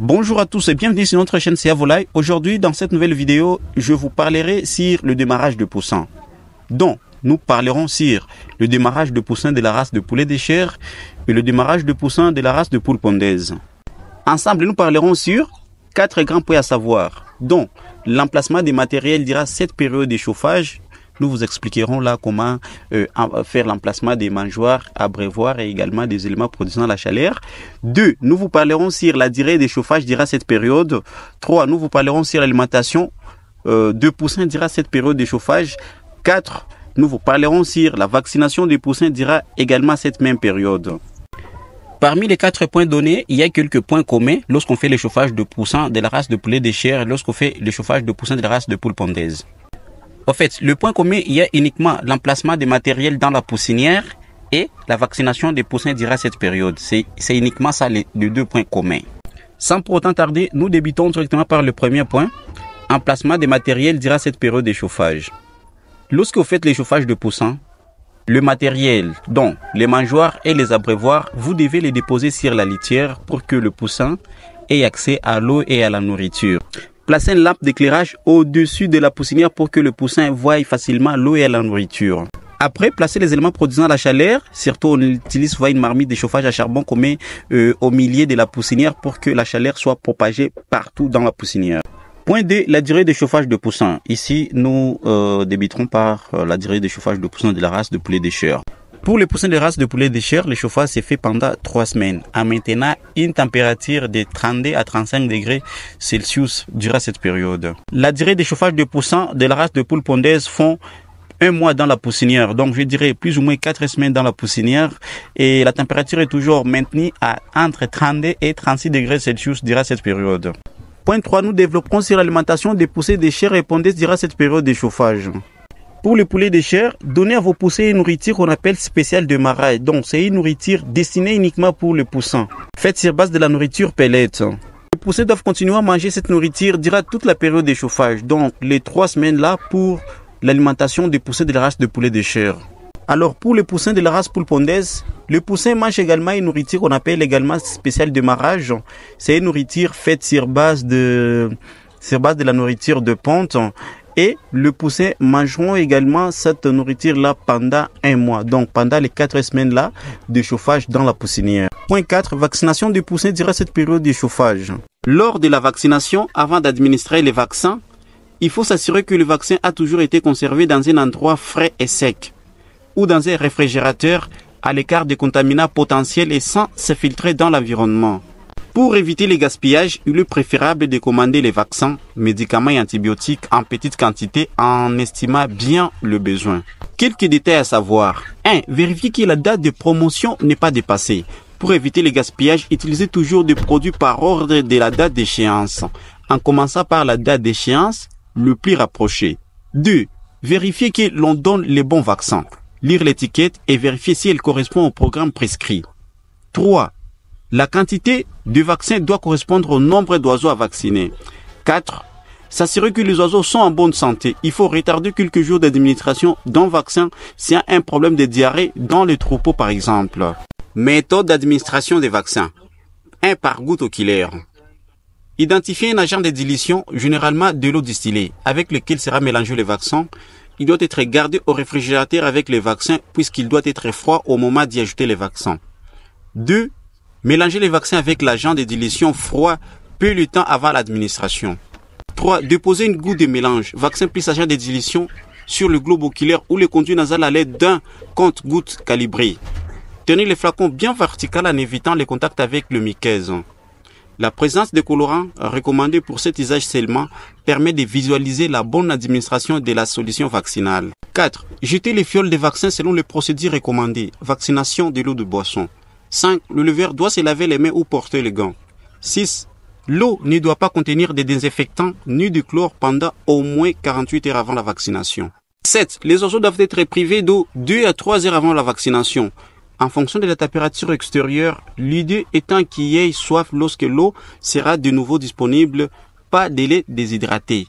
Bonjour à tous et bienvenue sur notre chaîne CA Volaille. Aujourd'hui, dans cette nouvelle vidéo, je vous parlerai sur le démarrage de poussins. Donc, nous parlerons sur le démarrage de poussins de la race de poulet de chair et le démarrage de poussins de la race de poule pondaise. Ensemble, nous parlerons sur 4 grands points à savoir, dont l'emplacement des matériels durant cette période de chauffage. Nous vous expliquerons là comment faire l'emplacement des mangeoires, abreuvoirs et également des éléments produisant la chaleur. 2. Nous vous parlerons sur la durée de chauffage durant cette période. 3. Nous vous parlerons sur l'alimentation de poussins durant cette période de chauffage. 4. Nous vous parlerons sur la vaccination des poussins durant également cette même période. Parmi les 4 points donnés, il y a quelques points communs lorsqu'on fait le chauffage de poussins de la race de poulet de chair et lorsqu'on fait le chauffage de poussins de la race de poule pondaise. En fait, le point commun, il y a uniquement l'emplacement des matériels dans la poussinière et la vaccination des poussins durant cette période. C'est uniquement ça les 2 points communs. Sans pour autant tarder, nous débutons directement par le premier point, emplacement des matériels durant cette période de chauffage. Lorsque vous faites le chauffage de poussins, le matériel, donc les mangeoires et les abreuvoirs, vous devez les déposer sur la litière pour que le poussin ait accès à l'eau et à la nourriture. Placez une lampe d'éclairage au-dessus de la poussinière pour que le poussin voie facilement l'eau et la nourriture. Après, placez les éléments produisant la chaleur. Surtout, on utilise souvent une marmite de chauffage à charbon qu'on met au milieu de la poussinière pour que la chaleur soit propagée partout dans la poussinière. Point 2, la durée de chauffage de poussins. Ici, nous débuterons par la durée de chauffage de poussins de la race de poulet de chair. Pour les poussins de race de poulet de chair, le chauffage s'est fait pendant 3 semaines, en maintenant une température de 32 à 35 degrés Celsius durant cette période. La durée de chauffage de poussins de la race de poule pondaise font 1 mois dans la poussinière, donc je dirais plus ou moins 4 semaines dans la poussinière, et la température est toujours maintenue à entre 32 et 36 degrés Celsius durant cette période. Point 3, nous développerons sur l'alimentation des poussins de chair et pondaises durant cette période de chauffage. Pour les poulets de chair, donnez à vos poussins une nourriture qu'on appelle spéciale de maraille. Donc, c'est une nourriture destinée uniquement pour les poussins, faite sur base de la nourriture pellet. Les poussins doivent continuer à manger cette nourriture durant toute la période de chauffage. Donc, les 3 semaines là pour l'alimentation des poussins de la race de poulet de chair. Alors, pour les poussins de la race poule pondaise, le poussin mange également une nourriture qu'on appelle également spéciale de marrage. C'est une nourriture faite sur base de la nourriture de ponte. Et le poussin mangeront également cette nourriture-là pendant 1 mois. Donc, pendant les 4 semaines-là de chauffage dans la poussinière. Point 4. Vaccination des poussins durant cette période de chauffage. Lors de la vaccination, avant d'administrer les vaccins, il faut s'assurer que le vaccin a toujours été conservé dans un endroit frais et sec ou dans un réfrigérateur à l'écart des contaminants potentiels et sans se filtrer dans l'environnement. Pour éviter les gaspillages, il est préférable de commander les vaccins, médicaments et antibiotiques en petite quantité en estimant bien le besoin. Quelques détails à savoir. 1. Vérifiez que la date de promotion n'est pas dépassée. Pour éviter les gaspillages, utilisez toujours des produits par ordre de la date d'échéance, en commençant par la date d'échéance le plus rapproché. 2. Vérifiez que l'on donne les bons vaccins. Lire l'étiquette et vérifier si elle correspond au programme prescrit. 3. La quantité de vaccins doit correspondre au nombre d'oiseaux à vacciner. 4. S'assurer que les oiseaux sont en bonne santé. Il faut retarder quelques jours d'administration d'un vaccin s'il y a un problème de diarrhée dans le troupeau par exemple. Méthode d'administration des vaccins. 1 par goutte oculaire. Identifiez un agent de dilution, généralement de l'eau distillée, avec lequel sera mélangé le vaccin. Il doit être gardé au réfrigérateur avec les vaccins puisqu'il doit être froid au moment d'y ajouter les vaccins. 2. Mélangez les vaccins avec l'agent de dilution froid peu de temps avant l'administration. 3. Déposez une goutte de mélange, vaccin plus agent de dilution, sur le globe oculaire ou le conduit nasal à l'aide d'un compte-gouttes calibré. Tenez le flacon bien vertical en évitant les contacts avec le muqueuse. La présence de colorants recommandés pour cet usage seulement permet de visualiser la bonne administration de la solution vaccinale. 4. Jetez les fioles de vaccins selon les procédures recommandées. Vaccination de l'eau de boisson. 5. Le leveur doit se laver les mains ou porter les gants. 6. L'eau ne doit pas contenir de désinfectants ni de chlore pendant au moins 48 heures avant la vaccination. 7. Les oiseaux doivent être privés d'eau 2 à 3 heures avant la vaccination. En fonction de la température extérieure, l'idée étant qu'il y ait soif lorsque l'eau sera de nouveau disponible, pas de les déshydrater.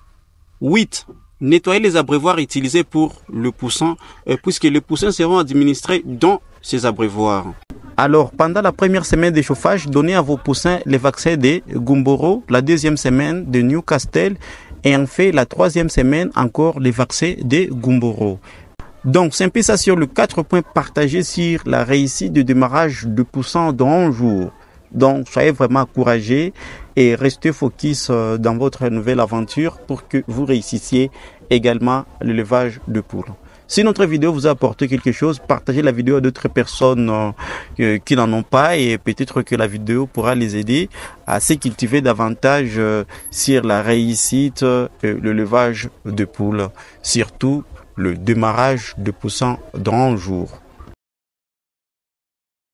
8. Nettoyer les abreuvoirs utilisés pour le poussin, puisque les poussins seront administrés dans ces abreuvoirs. Alors, pendant la première semaine de chauffage, donnez à vos poussins les vaccins de Gumboro, la deuxième semaine de Newcastle et en fait la troisième semaine encore les vaccins de Gumboro. Donc, c'est un peu ça sur les 4 points partagés sur la réussite du démarrage de poussins dans un jour. Donc, soyez vraiment encouragés et restez focus dans votre nouvelle aventure pour que vous réussissiez également l'élevage de poules. Si notre vidéo vous a apporté quelque chose, partagez la vidéo à d'autres personnes qui n'en ont pas et peut-être que la vidéo pourra les aider à se cultiver davantage sur la réussite, l'élevage de poules, surtout le démarrage de poussins dans un jour.